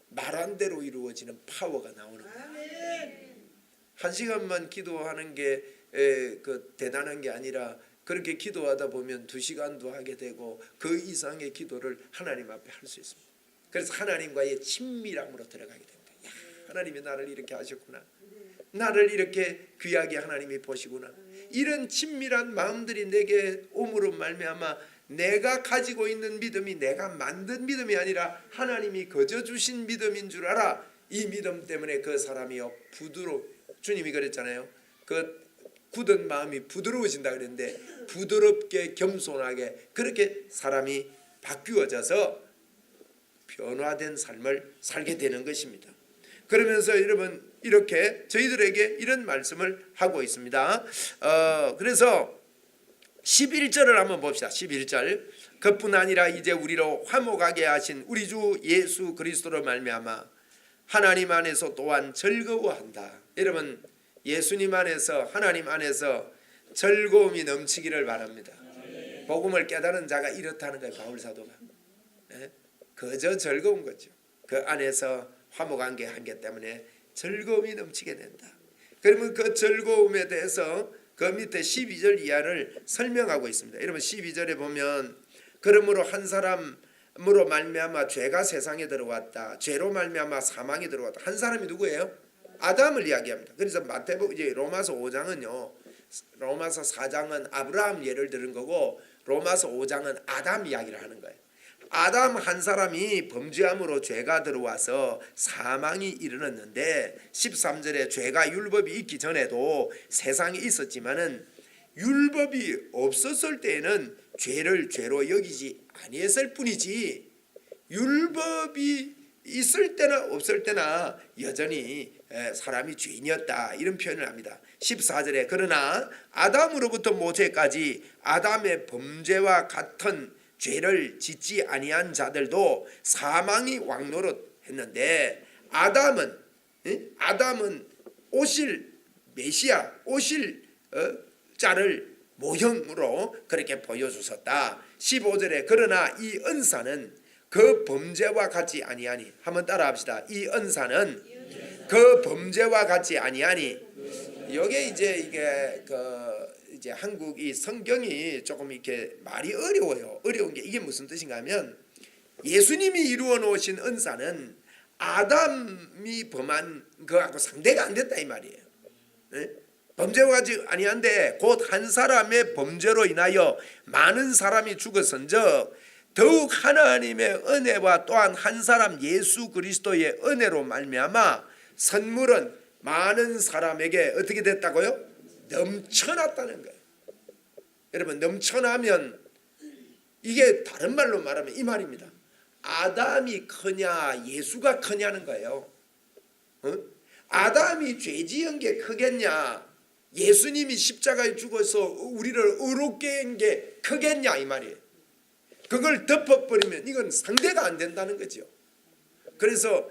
말한 대로 이루어지는 파워가 나오는 거예요. 1시간만 기도하는 게 그 대단한 게 아니라 그렇게 기도하다 보면 2시간도 하게 되고 그 이상의 기도를 하나님 앞에 할 수 있습니다. 그래서 하나님과의 친밀함으로 들어가게 됩니다. 야, 하나님이 나를 이렇게 하셨구나. 나를 이렇게 귀하게 하나님이 보시구나. 이런 친밀한 마음들이 내게 오므로 말미암아 내가 가지고 있는 믿음이 내가 만든 믿음이 아니라 하나님이 거저 주신 믿음인 줄 알아. 이 믿음 때문에 그 사람이요 주님이 그랬잖아요. 그 굳은 마음이 부드러워진다 그랬는데 부드럽게 겸손하게 그렇게 사람이 바뀌어져서 변화된 삶을 살게 되는 것입니다. 그러면서 여러분 이렇게 저희들에게 이런 말씀을 하고 있습니다. 그래서 11절을 한번 봅시다. 11절 그뿐 아니라 이제 우리로 화목하게 하신 우리 주 예수 그리스도로 말미암아 하나님 안에서 또한 즐거워한다. 여러분 예수님 안에서 하나님 안에서 즐거움이 넘치기를 바랍니다. 복음을 깨달은 자가 이렇다는 거예요. 바울 사도가 그저 즐거운 거죠. 그 안에서 화목한 게 한 게 때문에 즐거움이 넘치게 된다. 그러면 그 즐거움에 대해서 그 밑에 12절 이하를 설명하고 있습니다. 여러분 12절에 보면 그러므로 한 사람으로 말미암아 죄가 세상에 들어왔다. 죄로 말미암아 사망이 들어왔다. 한 사람이 누구예요? 아담을 이야기합니다. 그래서 마태복음 이제 로마서 5장은요. 로마서 4장은 아브라함 예를 들은 거고 로마서 5장은 아담 이야기를 하는 거예요. 아담 한 사람이 범죄함으로 죄가 들어와서 사망이 이르렀는데 13절에 죄가 율법이 있기 전에도 세상에 있었지만은 율법이 없었을 때에는 죄를 죄로 여기지 아니했을 뿐이지 율법이 있을 때나 없을 때나 여전히 사람이 죄인이었다 이런 표현을 합니다. 14절에 그러나 아담으로부터 모세까지 아담의 범죄와 같은 죄를 짓지 아니한 자들도 사망이 왕노릇했는데 아담은 오실 메시아 오실 자를 모형으로 그렇게 보여주셨다. 15절에 그러나 이 은사는 그 범죄와 같지 아니하니 한번 따라합시다. 이 은사는 그 범죄와 같지 아니하니 여기 이게 이제 한국 이 성경이 조금 이렇게 말이 어려워요. 어려운 게 이게 무슨 뜻인가 하면 예수님이 이루어 놓으신 은사는 아담이 범한 거하고 상대가 안 됐다 이 말이에요. 네? 범죄와 같지 아니한데 곧 한 사람의 범죄로 인하여 많은 사람이 죽었은즉 더욱 하나님의 은혜와 또한 한 사람 예수 그리스도의 은혜로 말미암아 선물은 많은 사람에게 어떻게 됐다고요? 넘쳐났다는 거예요. 여러분 넘쳐나면 이게 다른 말로 말하면 이 말입니다. 아담이 크냐 예수가 크냐는 거예요. 아담이 죄 지은 게 크겠냐 예수님이 십자가에 죽어서 우리를 의롭게 한 게 크겠냐 이 말이에요. 그걸 덮어버리면 이건 상대가 안 된다는 거죠. 그래서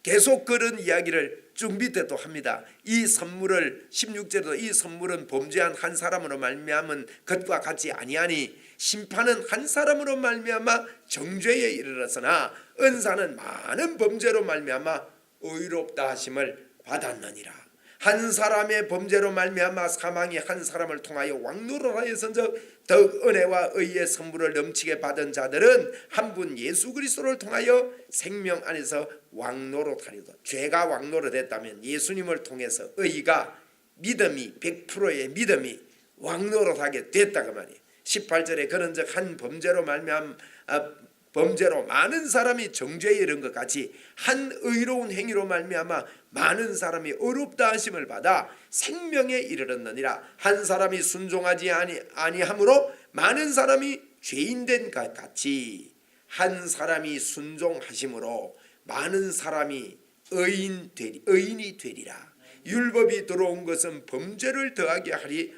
계속 그런 이야기를 쭉 밑에도 합니다. 이 선물을 16절에도 이 선물은 범죄한 한 사람으로 말미암은 것과 같지 아니하니 심판은 한 사람으로 말미암아 정죄에 이르렀으나 은사는 많은 범죄로 말미암아 의롭다 하심을 받았느니라. 한 사람의 범죄로 말미암아 사망이 한 사람을 통하여 왕노릇하였은즉 더욱 은혜와 의의 선물을 넘치게 받은 자들은 한 분 예수 그리스도를 통하여 생명 안에서 왕노릇하리로다. 죄가 왕노릇했다면 예수님을 통해서 의가 믿음이 100%의 믿음이 왕노릇하게 됐다 그 말이에요. 18절에 그런즉 한 범죄로 말미암아 범죄로 많은 사람이 정죄에 이른 것 같이 한 의로운 행위로 말미암아 많은 사람이 의롭다 하심을 받아 생명에 이르렀느니라. 한 사람이 순종하지 아니함으로 많은 사람이 죄인된 것 같이 한 사람이 순종하심으로 많은 사람이 의인이 되리라. 율법이 들어온 것은 범죄를 더하게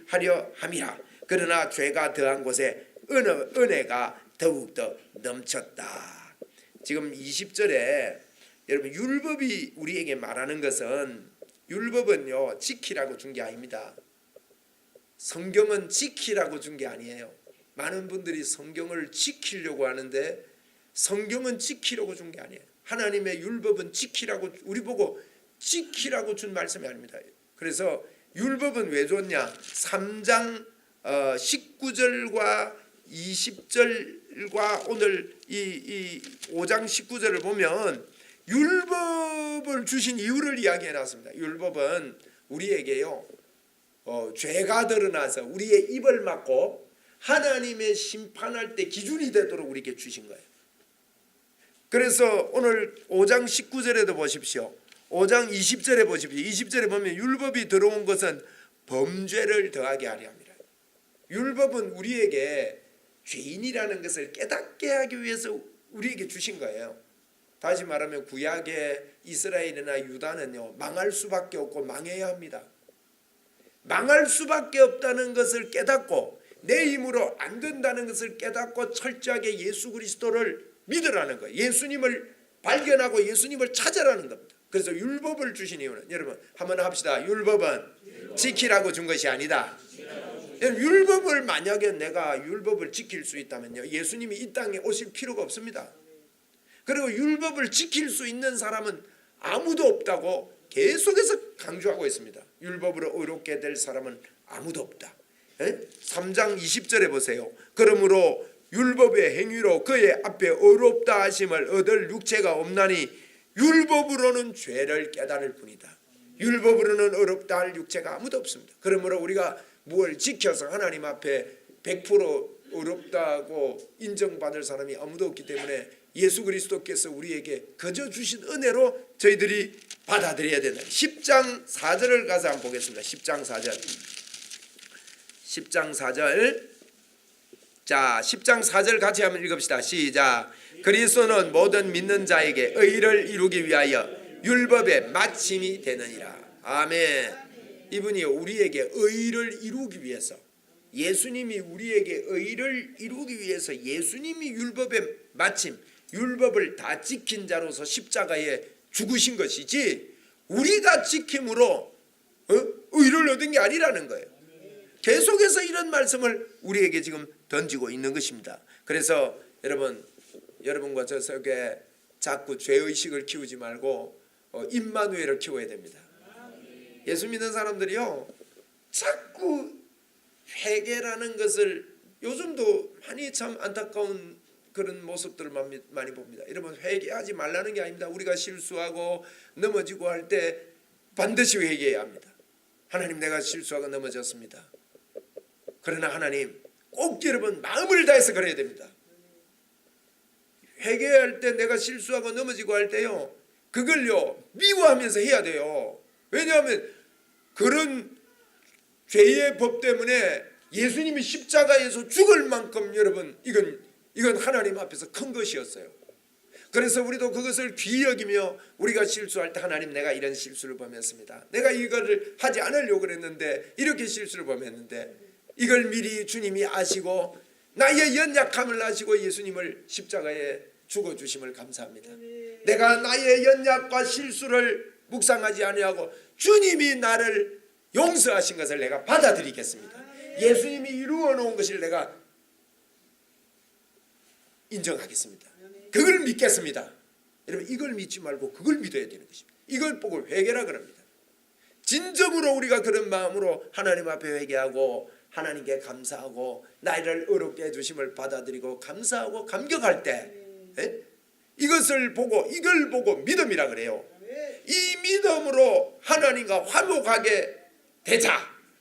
하려 함이라. 그러나 죄가 더한 곳에 은혜가 더욱더 넘쳤다. 지금 20절에 여러분 율법이 우리에게 말하는 것은 율법은요 지키라고 준 게 아닙니다. 성경은 지키라고 준 게 아니에요. 많은 분들이 성경을 지키려고 하는데 성경은 지키려고 준 게 아니에요. 하나님의 율법은 지키라고 우리 보고 지키라고 준 말씀이 아닙니다. 그래서 율법은 왜 줬냐? 3장 19절과 20절과 오늘 이 5장 19절을 보면 율법을 주신 이유를 이야기해 놨습니다. 율법은 우리에게요 죄가 드러나서 우리의 입을 막고 하나님의 심판할 때 기준이 되도록 우리에게 주신 거예요. 그래서 오늘 5장 19절에도 보십시오. 5장 20절에 보십시오. 20절에 보면 율법이 들어온 것은 범죄를 더하게 하려 합니다. 율법은 우리에게 죄인이라는 것을 깨닫게 하기 위해서 우리에게 주신 거예요. 다시 말하면 구약의 이스라엘이나 유다는요 망할 수밖에 없고 망해야 합니다. 망할 수밖에 없다는 것을 깨닫고 내 힘으로 안 된다는 것을 깨닫고 철저하게 예수 그리스도를 믿으라는 거예요. 예수님을 발견하고 예수님을 찾으라는 겁니다. 그래서 율법을 주신 이유는 여러분 한번 합시다. 율법은 지키라고 준 것이 아니다. 율법을 만약에 내가 율법을 지킬 수 있다면요 예수님이 이 땅에 오실 필요가 없습니다. 그리고 율법을 지킬 수 있는 사람은 아무도 없다고 계속해서 강조하고 있습니다. 율법으로 의롭게 될 사람은 아무도 없다. 3장 20절에 보세요. 그러므로 율법의 행위로 그의 앞에 의롭다 하심을 얻을 육체가 없나니 율법으로는 죄를 깨달을 뿐이다. 율법으로는 어렵다 할 육체가 아무도 없습니다. 그러므로 우리가 무엇을 지켜서 하나님 앞에 100% 어렵다고 인정받을 사람이 아무도 없기 때문에 예수 그리스도께서 우리에게 거저 주신 은혜로 저희들이 받아들여야 된다. 10장 4절을 가서 한번 보겠습니다. 10장 4절. 10장 4절. 자, 10장 4절 같이 한번 읽읍시다. 시작. 그리스도는 모든 믿는 자에게 의를 이루기 위하여 율법의 마침이 되느니라. 아멘. 이분이 우리에게 의를 이루기 위해서, 예수님이 우리에게 의를 이루기 위해서 예수님이 율법의 마침, 율법을 다 지킨 자로서 십자가에 죽으신 것이지 우리가 지킴으로 의를 얻은 게 아니라는 거예요. 계속해서 이런 말씀을 우리에게 지금 던지고 있는 것입니다. 그래서 여러분과 저 속에 자꾸 죄의식을 키우지 말고 임마누엘을 키워야 됩니다. 예수 믿는 사람들이요, 자꾸 회개라는 것을, 요즘도 많이 참 안타까운 그런 모습들을 많이 봅니다. 여러분, 회개하지 말라는 게 아닙니다. 우리가 실수하고 넘어지고 할 때 반드시 회개해야 합니다. 하나님, 내가 실수하고 넘어졌습니다. 그러나 하나님, 꼭 여러분 마음을 다해서 그래야 됩니다. 회개할 때, 내가 실수하고 넘어지고 할 때요, 그걸요 미워하면서 해야 돼요. 왜냐하면 그런 죄의 법 때문에 예수님이 십자가에서 죽을 만큼 여러분 이건 하나님 앞에서 큰 것이었어요. 그래서 우리도 그것을 귀히 여기며 우리가 실수할 때, 하나님, 내가 이런 실수를 범했습니다. 내가 이거를 하지 않으려고 그랬는데 이렇게 실수를 범했는데, 이걸 미리 주님이 아시고 나의 연약함을 아시고 예수님을 십자가에 죽어주심을 감사합니다. 내가 나의 연약과 실수를 묵상하지 아니하고 주님이 나를 용서하신 것을 내가 받아들이겠습니다. 예수님이 이루어 놓은 것을 내가 인정하겠습니다. 그걸 믿겠습니다. 여러분, 이걸 믿지 말고 그걸 믿어야 되는 것입니다. 이걸 보고 회개라 그럽니다. 진정으로 우리가 그런 마음으로 하나님 앞에 회개하고 하나님께 감사하고 나를 어렵게 해주심을 받아들이고 감사하고 감격할 때, 이것을 보고, 이걸 보고 믿음이라 그래요. 이 믿음으로 하나님과 화목하게 되자,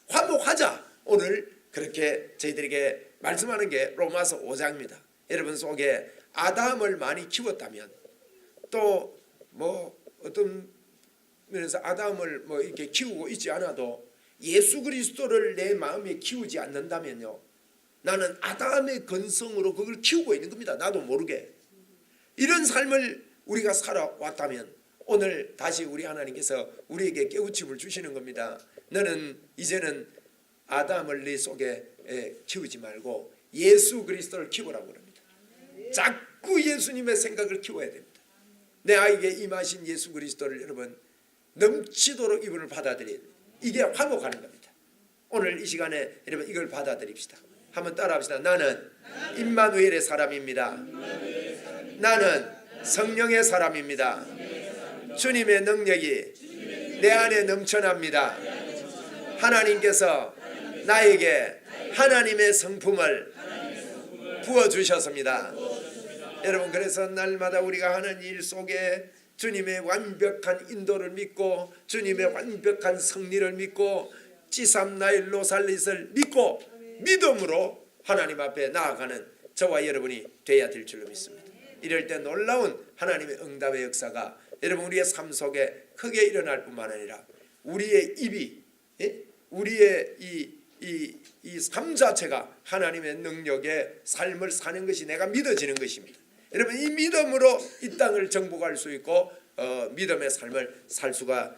화목하자. 오늘 그렇게 저희들에게 말씀하는 게 로마서 5장입니다. 여러분 속에 아담을 많이 키웠다면, 또 뭐 어떤 면에서 아담을 뭐 이렇게 키우고 있지 않아도 예수 그리스도를 내 마음에 키우지 않는다면요, 나는 아담의 근성으로 그걸 키우고 있는 겁니다. 나도 모르게. 이런 삶을 우리가 살아왔다면 오늘 다시 우리 하나님께서 우리에게 깨우침을 주시는 겁니다. 너는 이제는 아담을 네 속에 키우지 말고 예수 그리스도를 키우라고 합니다. 자꾸 예수님의 생각을 키워야 됩니다. 내 아이에게 임하신 예수 그리스도를 여러분 넘치도록 이분을 받아들여야 됩니다. 이게 화목하는 겁니다. 오늘 이 시간에 여러분 이걸 받아들입시다. 한번 따라합시다. 나는 임마누엘의 사람입니다. 나는 성령의 사람입니다. 주님의 능력이 내 안에 넘쳐납니다. 하나님께서 나에게 하나님의 성품을 부어주셨습니다. 여러분, 그래서 날마다 우리가 하는 일 속에 주님의 완벽한 인도를 믿고 주님의 완벽한 승리를 믿고 지삼나일로 살릿을 믿고 믿음으로 하나님 앞에 나아가는 저와 여러분이 돼야 될 줄로 믿습니다. 이럴 때 놀라운 하나님의 응답의 역사가 여러분 우리의 삶 속에 크게 일어날 뿐만 아니라 우리의 입이, 우리의 이 삶 자체가 하나님의 능력의 삶을 사는 것이 내가 믿어지는 것입니다. 여러분, 이 믿음으로 이 땅을 정복할 수 있고 믿음의 삶을 살 수가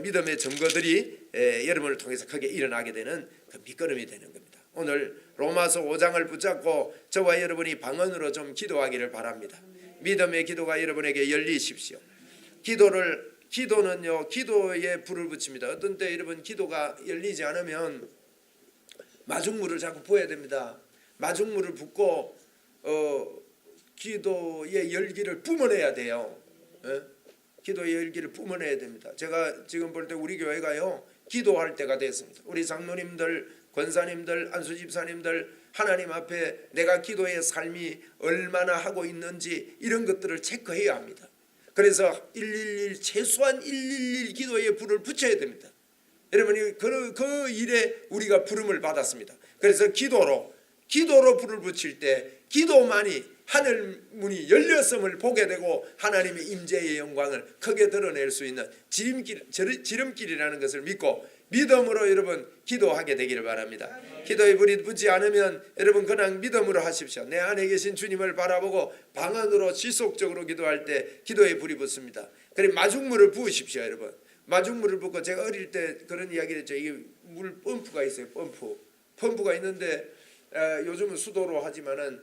믿음의 증거들이 여러분을 통해서 크게 일어나게 되는 그 밑거름이 되는 겁니다. 오늘 로마서 5장을 붙잡고 저와 여러분이 방언으로 좀 기도하기를 바랍니다. 믿음의 기도가 여러분에게 열리십시오. 기도는요, 기도에 불을 붙입니다. 어떤 때 여러분 기도가 열리지 않으면 마중물을 자꾸 부어야 됩니다. 마중물을 붓고 기도의 열기를 뿜어내야 돼요. 기도의 열기를 뿜어내야 됩니다. 제가 지금 볼 때 우리 교회가요, 기도할 때가 됐습니다. 우리 장로님들, 권사님들, 안수집사님들, 하나님 앞에 내가 기도의 삶이 얼마나 하고 있는지 이런 것들을 체크해야 합니다. 그래서 111 최소한 111 기도에 불을 붙여야 됩니다. 여러분이 그 일에 우리가 부름을 받았습니다. 그래서 기도로 불을 붙일 때 기도만이 하늘 문이 열렸음을 보게 되고 하나님의 임재의 영광을 크게 드러낼 수 있는 지름길이라는 것을 믿고 믿음으로 여러분 기도하게 되기를 바랍니다. 기도의 불이 붙지 않으면 여러분 그냥 믿음으로 하십시오. 내 안에 계신 주님을 바라보고 방 안으로 지속적으로 기도할 때 기도의 불이 붙습니다. 그리고 마중물을 부으십시오. 여러분 마중물을 붓고, 제가 어릴 때 그런 이야기를 했죠. 이게 물 펌프가 있어요. 펌프가 있는데 요즘은 수도로 하지만은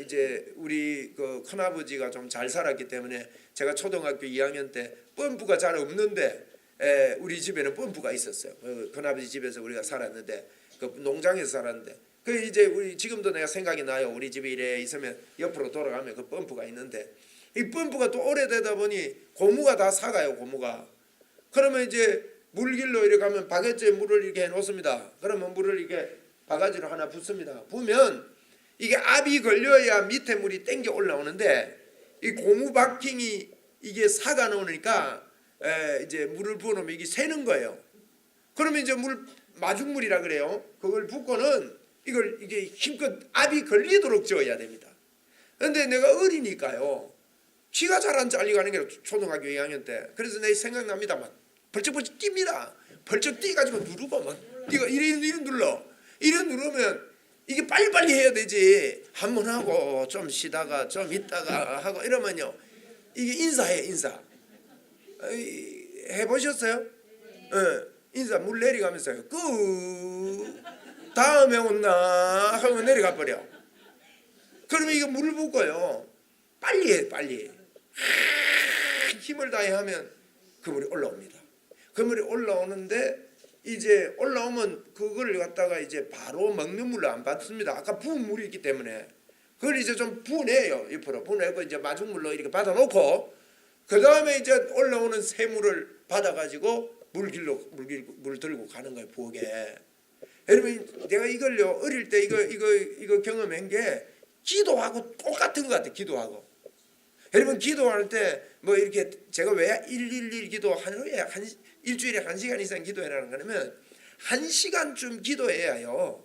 이제 우리 그 큰아버지가 좀 잘 살았기 때문에 제가 초등학교 2학년 때 펌프가 잘 없는데 우리 집에는 펌프가 있었어요. 큰아버지 집에서 우리가 살았는데 그 농장에서 살았는데 그 이제 우리 지금도 내가 생각이 나요. 우리 집에 이래 있으면 옆으로 돌아가면 그 펌프가 있는데 이 펌프가 또 오래되다 보니 고무가 다 삭아요. 고무가. 그러면 이제 물길로 이렇게 가면 바게트에 물을 이렇게 해놓습니다. 그러면 물을 이렇게 바가지로 하나 붓습니다. 부으면 이게 압이 걸려야 밑에 물이 땡겨 올라오는데 이 고무 바킹이 이게 삭아 놓으니까 이제 물을 부어놓으면 이게 새는 거예요. 그러면 이제 마중물이라 그래요. 그걸 붓고는 이걸 이게 힘껏 압이 걸리도록 저어야 됩니다. 그런데 내가 어리니까요. 키가 잘 안 잘리가는 게 초등학교 2학년 때. 그래서 내 생각납니다. 막 벌쩍벌쩍 뜁니다. 벌쩍 뛰가지고 누르고 막 뛰가 이래 눌러. 이래 누르면 이게 빨리빨리 해야 되지. 한 번 하고 좀 쉬다가 좀 있다가 하고 이러면요. 이게 인사. 해보셨어요? 인사 물 내려가면서요. 다음에 온나 하고 내려가 버려. 그러면 이거 물을 붓고요. 빨리 해, 빨리. 힘을 다해 하면 그 물이 올라옵니다. 그 물이 올라오는데 이제 올라오면 그걸 갖다가 이제 바로 먹는 물로 안 받습니다. 아까 부은 물이 있기 때문에 그걸 이제 좀 부내요. 옆으로 부내고 이제 마중물로 이렇게 받아놓고 그 다음에 이제 올라오는 새물을 받아가지고 물 들고 가는 거예요. 부엌에. 여러분 내가 이걸요 어릴 때 이거 경험한 게 기도하고 똑같은 것 같아요. 기도하고. 여러분 기도할 때 뭐 이렇게 제가 왜 111 기도 하루에 일주일에 1시간 이상 기도해라는 거냐면 1시간쯤 기도해야요.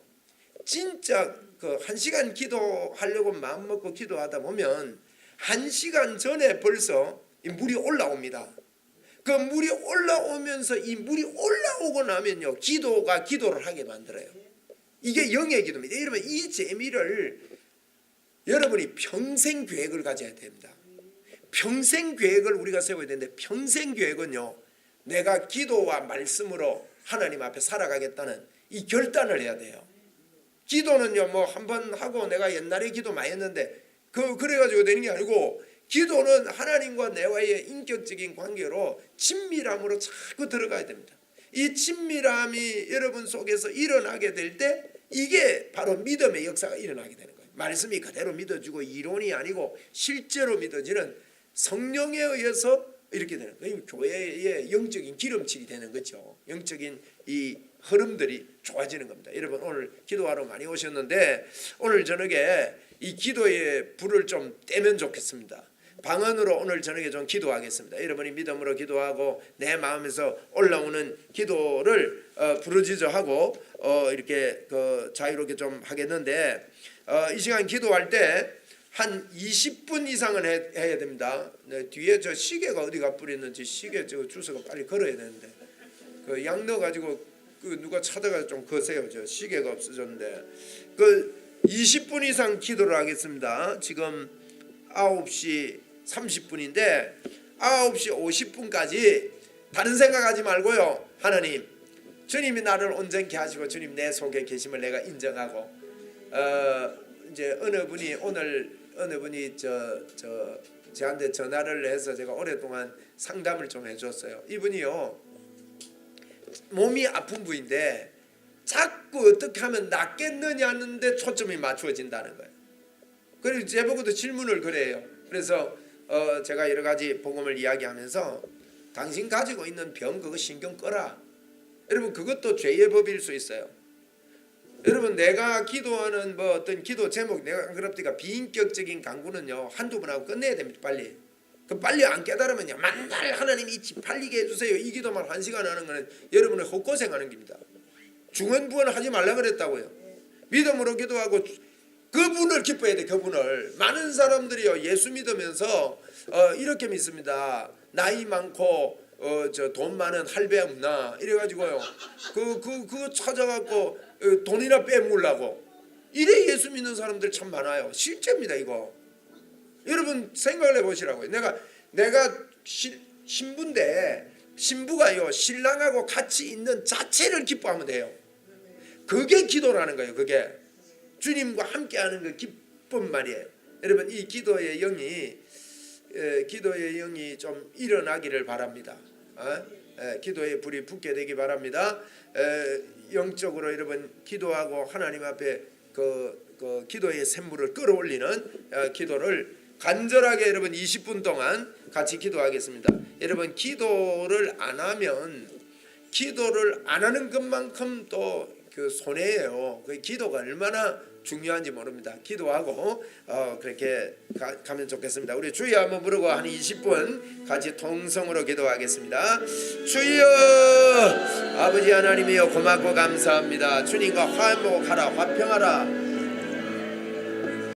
진짜 그 1시간 기도하려고 마음 먹고 기도하다 보면 1시간 전에 벌써 이 물이 올라옵니다. 그 물이 올라오면서 이 물이 올라오고 나면요. 기도가 기도를 하게 만들어요. 이게 영의 기도입니다. 여러분 이 재미를 여러분이 평생 계획을 가져야 됩니다. 평생 계획을 우리가 세워야 되는데 평생 계획은요. 내가 기도와 말씀으로 하나님 앞에 살아가겠다는 이 결단을 해야 돼요. 기도는요. 뭐 한 번 하고 내가 옛날에 기도 많이 했는데 그래가지고 되는 게 아니고 기도는 하나님과 내와의 인격적인 관계로 친밀함으로 자꾸 들어가야 됩니다. 이 친밀함이 여러분 속에서 일어나게 될 때 이게 바로 믿음의 역사가 일어나게 되는 거예요. 말씀이 그대로 믿어지고 이론이 아니고 실제로 믿어지는 성령에 의해서 이렇게 되는 거예요. 교회의 영적인 기름칠이 되는 거죠. 영적인 이 흐름들이 좋아지는 겁니다. 여러분 오늘 기도하러 많이 오셨는데 오늘 저녁에 이 기도의 불을 좀 떼면 좋겠습니다. 방 안으로 오늘 저녁에 좀 기도하겠습니다. 여러분이 믿음으로 기도하고 내 마음에서 올라오는 기도를 부르짖어하고 이렇게 자유롭게 좀 하겠는데 이 시간 기도할 때 한 20분 이상은 해야 됩니다. 네, 뒤에 저 시계가 어디가 뿌렸는지 시계 저 주소가 빨리 걸어야 되는데 그 양 넣어가지고 그 누가 찾아가 좀 거세요. 저 시계가 없어졌는데 그 20분 이상 기도를 하겠습니다. 지금 9시 30분인데 9시 50분까지 다른 생각하지 말고요. 하나님 주님이 나를 온전케 하시고 주님 내 속에 계심을 내가 인정하고 이제 어느 분이 저한테 전화를 해서 제가 오랫동안 상담을 좀 해줬어요. 이분이요 몸이 아픈 분인데 자꾸 어떻게 하면 낫겠느냐는데 초점이 맞추어진다는 거예요. 그리고 제보고도 질문을 그래요. 그래서 제가 여러 가지 복음을 이야기하면서 당신 가지고 있는 병 그거 신경 꺼라. 여러분 그것도 죄의 법일 수 있어요. 여러분 내가 기도하는 뭐 어떤 기도 제목 내가 안 그럽니까 비인격적인 강구는요 한두 번 하고 끝내야 됩니다. 빨리 그 빨리 안 깨달으면요, 만날 하나님이 팔리게 해주세요 이 기도만 1시간 하는 거는 여러분의 헛고생하는 겁니다. 중언부언 하지 말라 그랬다고요. 믿음으로 기도하고 그분을 기뻐해야 돼. 그분을. 많은 사람들이요 예수 믿으면서 이렇게 믿습니다. 나이 많고 저 돈 많은 할배 없나 이래가지고요 그거 찾아갖고 돈이나 빼먹으려고 이래 예수 믿는 사람들 참 많아요. 실제입니다 이거. 여러분 생각을 해보시라고요. 내가 신부인데 신부가요 신랑하고 같이 있는 자체를 기뻐하면 돼요. 그게 기도라는 거예요. 그게 주님과 함께하는 그 기쁜 말이에요. 여러분 이 기도의 영이 좀 일어나기를 바랍니다. 기도의 불이 붙게 되기 바랍니다. 영적으로 여러분 기도하고 하나님 앞에 그 기도의 샘물을 끌어올리는 기도를 간절하게 여러분 20분 동안 같이 기도하겠습니다. 여러분 기도를 안 하는 것만큼 또 그 손해예요. 그 기도가 얼마나 중요한지 모릅니다. 기도하고 그렇게 가면 좋겠습니다. 우리 주여 한번 부르고 한 20분 같이 통성으로 기도하겠습니다. 주여 아버지 하나님이여 고맙고 감사합니다. 주님과 화목하라 화평하라